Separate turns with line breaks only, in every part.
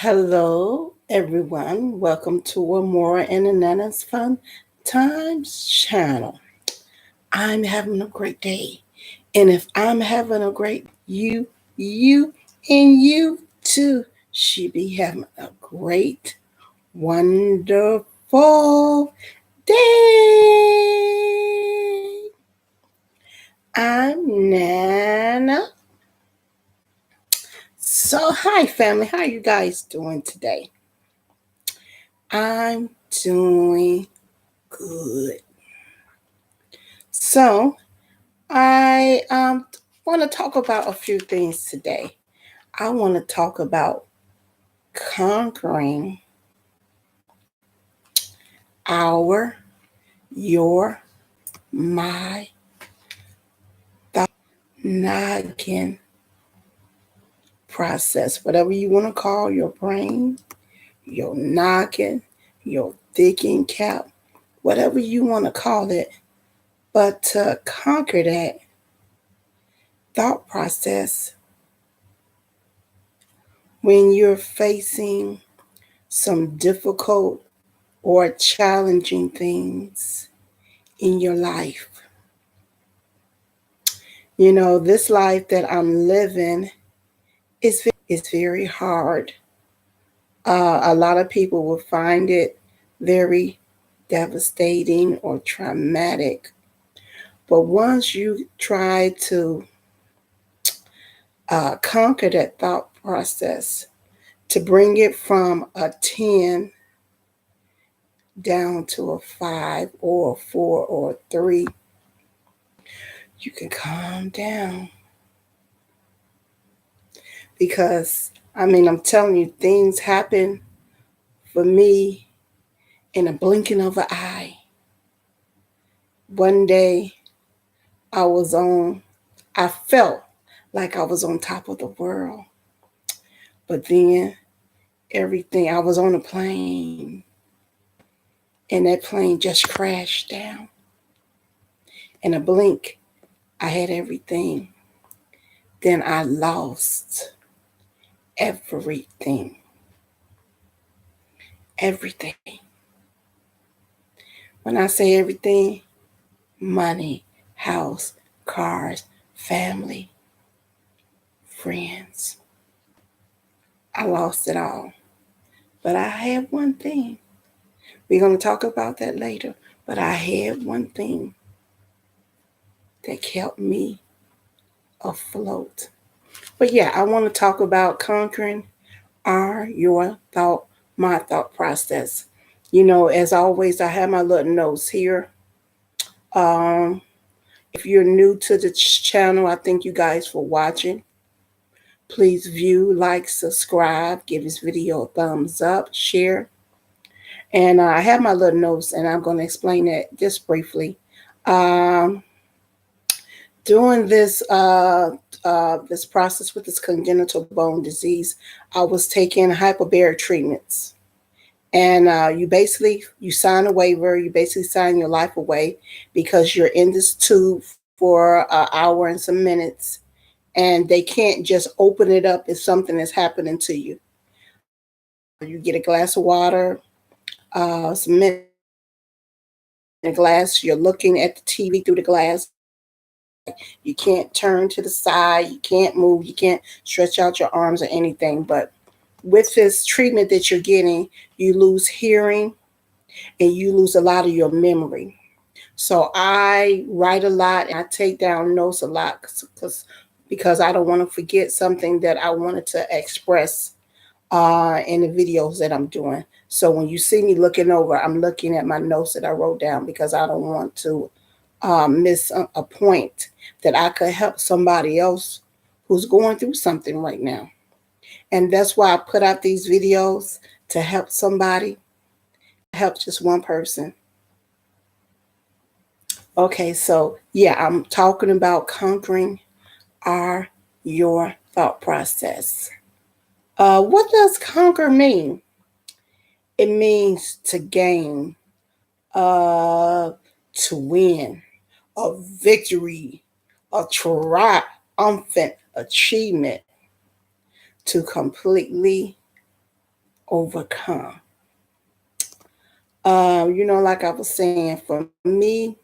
Hello, everyone. Welcome to Amora and Anana's Fun Times channel. I'm having a great day. And if I'm having a great and you too should be having a great, wonderful day. I'm Nana. So, hi, family. How you guys doing today? I'm doing good. So, I want to talk about a few things today. I want to talk about conquering our, your, my noggin process, whatever you want to call your brain, your noggin, your thinking cap, whatever you want to call it. But to conquer that thought process when you're facing some difficult or challenging things in your life. You know, this life that I'm living is very hard. A lot of people will find it very devastating or traumatic. But once you try to conquer that thought process, to bring it from a 10 down to a 5 or a 4 or a 3, you can calm down. Because, I'm telling you, things happen for me in a blinking of an eye. One day, I felt like I was on top of the world. But then, I was on a plane, and that plane just crashed down. In a blink, I had everything. Then I lost everything. Everything. When I say everything, money, house, cars, family, friends. I lost it all. But I had one thing. We're going to talk about that later. But I had one thing that kept me afloat. But yeah, I want to talk about conquering my thought process. You know, as always, I have my little notes here. Um, if you're new to the channel, I thank you guys for watching. Please view, like, subscribe, give this video a thumbs up, share. And I have my little notes, and I'm going to explain that just briefly. Um, During this process with this congenital bone disease, I was taking hyperbaric treatments. And you sign a waiver. You basically sign your life away because you're in this tube for an hour and some minutes, and they can't just open it up if something is happening to you. You get a glass of water, some mint in a glass. You're looking at the TV through the glass. You can't turn to the side. You can't move. You can't stretch out your arms or anything. But with this treatment that you're getting, you lose hearing and you lose a lot of your memory. So I write a lot and I take down notes a lot because I don't want to forget something that I wanted to express in the videos that I'm doing. So when you see me looking over, I'm looking at my notes that I wrote down because I don't want to miss a point that I could help somebody else who's going through something right now. And that's why I put out these videos to help somebody, help just one person. Okay, so yeah, I'm talking about conquering your thought process. What does conquer mean? It means to gain, uh, to win, a victory, a triumphant achievement, to completely overcome. Like I was saying, for me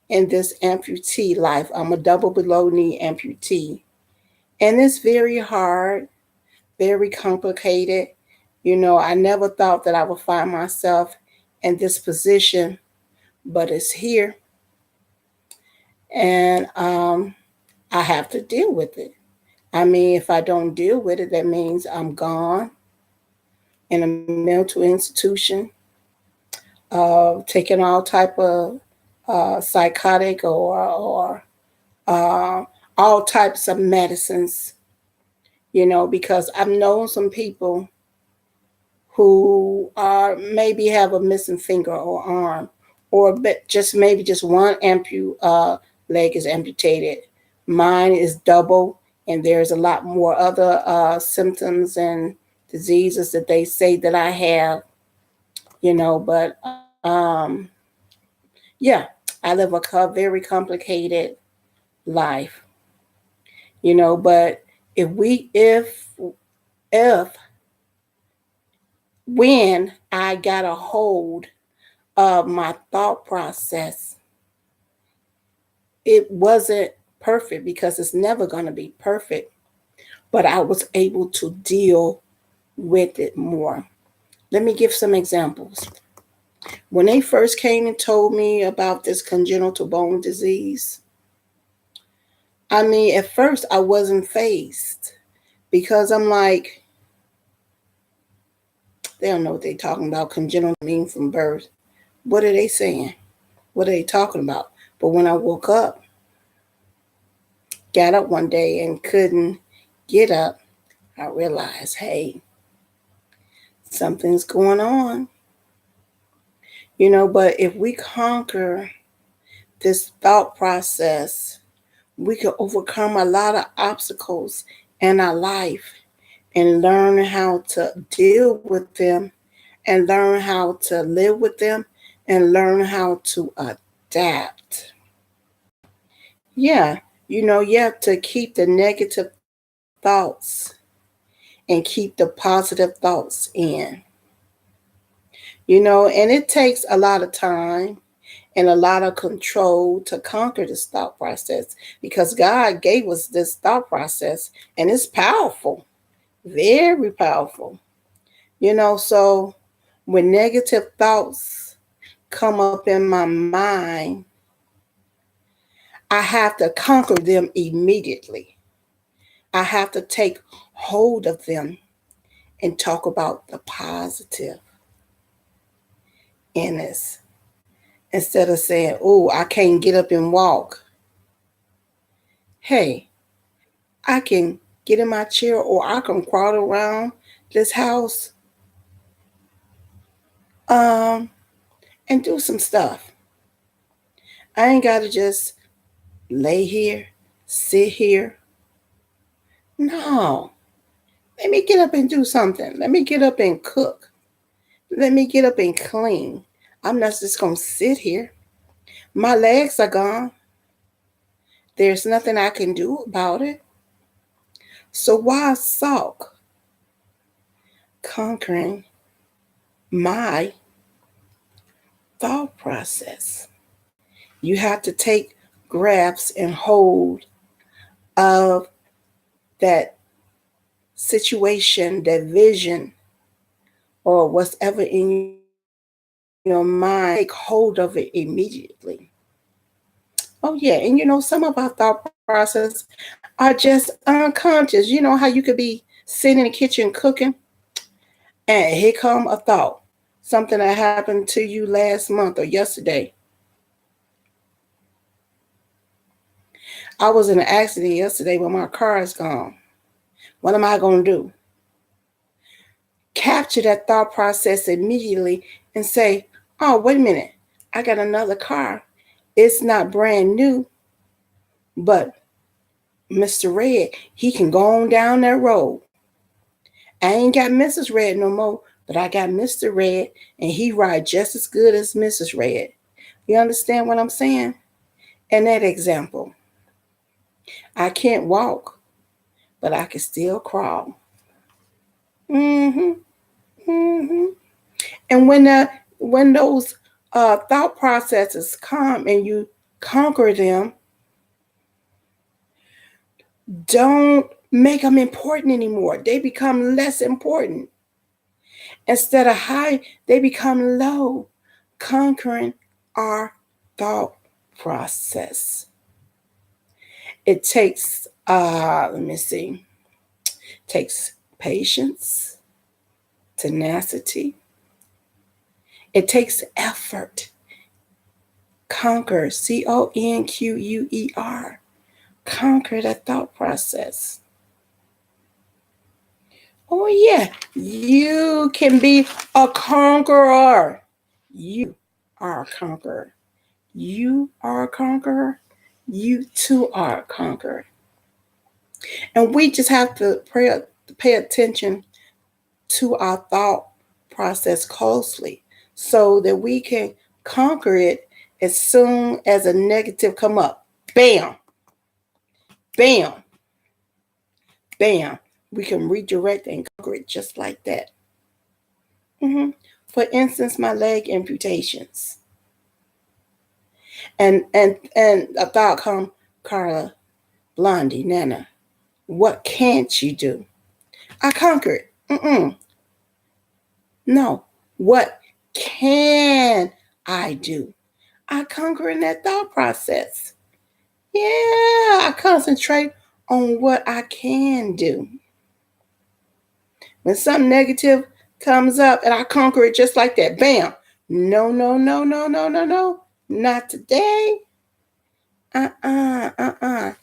in this amputee life, I'm a double below knee amputee. And it's very hard, very complicated. I never thought that I would find myself in this position, but it's here. And I have to deal with it. I mean, if I don't deal with it, that means I'm gone in a mental institution, taking all type of psychotic or uh, all types of medicines, because I've known some people who are maybe have a missing finger or arm, or just maybe just one leg is amputated. Mine is double, and there's a lot more other symptoms and diseases that they say that I have, but yeah, I live a very complicated life, but if when I got a hold of my thought process, it wasn't perfect because it's never going to be perfect, but I was able to deal with it more. Let me give some examples. When they first came and told me about this congenital bone disease, I mean, at first I wasn't phased because I'm like, they don't know what they're talking about. Congenital mean from birth. What are they saying? What are they talking about? But when I woke up, got up one day and couldn't get up, I realized, hey, something's going on. But if we conquer this thought process, we can overcome a lot of obstacles in our life and learn how to deal with them and learn how to live with them and learn how to adapt. Yeah, you have to keep the negative thoughts and keep the positive thoughts in. And it takes a lot of time and a lot of control to conquer this thought process because God gave us this thought process and it's powerful, very powerful. So when negative thoughts come up in my mind, I have to conquer them immediately. I have to take hold of them and talk about the positive in this instead of saying, oh, I can't get up and walk. Hey, I can get in my chair or I can crawl around this house um, and do some stuff. I ain't got to just lay here, sit here. No, let me get up and do something. Let me get up and cook. Let me get up and clean. I'm not just going to sit here. My legs are gone. There's nothing I can do about it. So why sulk conquering my thought process? You have to take grasp and hold of that situation, that vision, or whatever in your mind, take hold of it immediately. Oh, yeah. And some of our thought process are just unconscious. You know how you could be sitting in the kitchen cooking and here come a thought, something that happened to you last month or yesterday. I was in an accident yesterday, but my car is gone. What am I going to do? Capture that thought process immediately and say, oh, wait a minute. I got another car. It's not brand new, but Mr. Red, he can go on down that road. I ain't got Mrs. Red no more, but I got Mr. Red, and he ride just as good as Mrs. Red. You understand what I'm saying? And that example, I can't walk, but I can still crawl. Mm-hmm. Hmm. And when those thought processes come and you conquer them, don't make them important anymore. They become less important. Instead of high, they become low, conquering our thought process. It takes, takes patience, tenacity. It takes effort. Conquer, Conquer. Conquer that thought process. Oh, yeah, you can be a conqueror. You are a conqueror. You are a conqueror. You too are a conqueror. And we just have to pay attention to our thought process closely so that we can conquer it as soon as a negative come up. Bam, bam, bam. We can redirect and conquer it just like that. Mm-hmm. For instance, my leg amputations. And a thought come, Carla, Blondie, Nana, what can't you do? I conquered. No. What can I do? I conquer in that thought process. Yeah, I concentrate on what I can do. When something negative comes up and I conquer it just like that, bam. No, no, no, no, no, no, no. Not today. Uh-uh.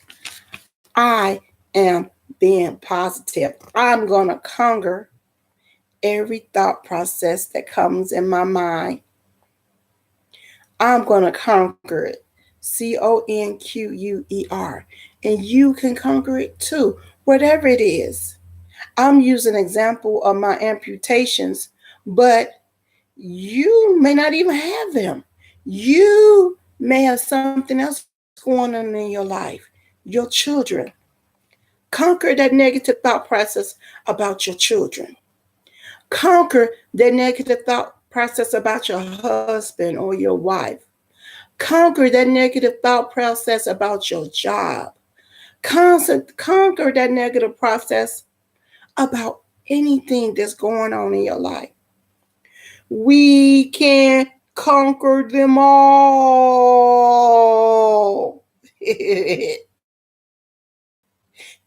I am being positive. I'm going to conquer every thought process that comes in my mind. I'm going to conquer it. Conquer. And you can conquer it too, whatever it is. I'm using an example of my amputations, but you may not even have them. You may have something else going on in your life, your children. Conquer that negative thought process about your children. Conquer that negative thought process about your husband or your wife. Conquer that negative thought process about your job. Conquer that negative process about anything that's going on in your life. We can conquer them all.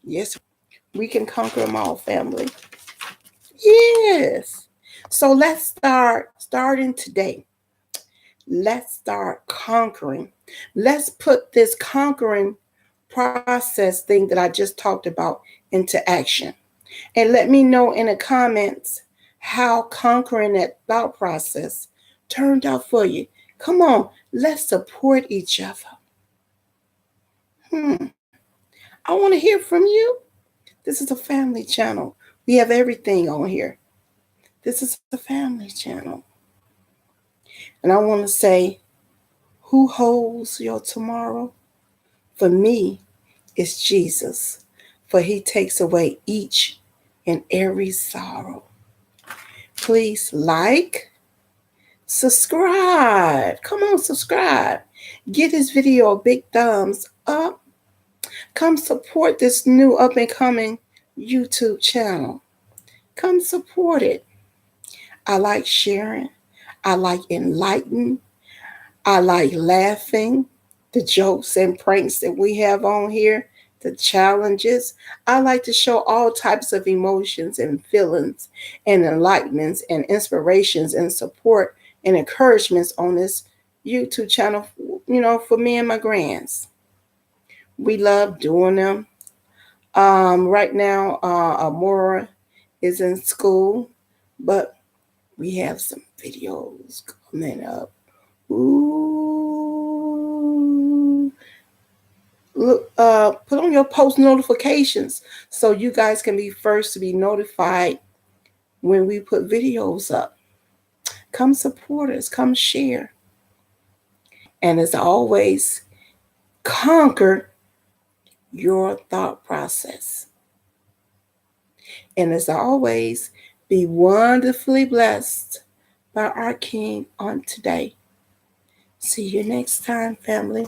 Yes, we can conquer them all, family. Yes. So let's starting today. Let's start conquering. Let's put this conquering process thing that I just talked about into action. And let me know in the comments how conquering that thought process turned out for you. Come on, let's support each other. I want to hear from you. This is a family channel. We have everything on here. This is a family channel. And I want to say, who holds your tomorrow? For me, it's Jesus, for he takes away each and every sorrow. Please like, subscribe. Come on, subscribe. Give this video a big thumbs up. Come support this new up and coming YouTube channel. Come support it. I like sharing. I like enlightening. I like laughing, the jokes and pranks that we have on here, the challenges. I like to show all types of emotions and feelings and enlightenments and inspirations and support and encouragements on this YouTube channel, for me and my grands. We love doing them. Right now, Amora is in school, but we have some videos coming up. Ooh. Look, put on your post notifications so you guys can be first to be notified when we put videos up. Come support us, come share. And as always, conquer your thought process. And as always, Be wonderfully blessed by our King on today. See you next time, family.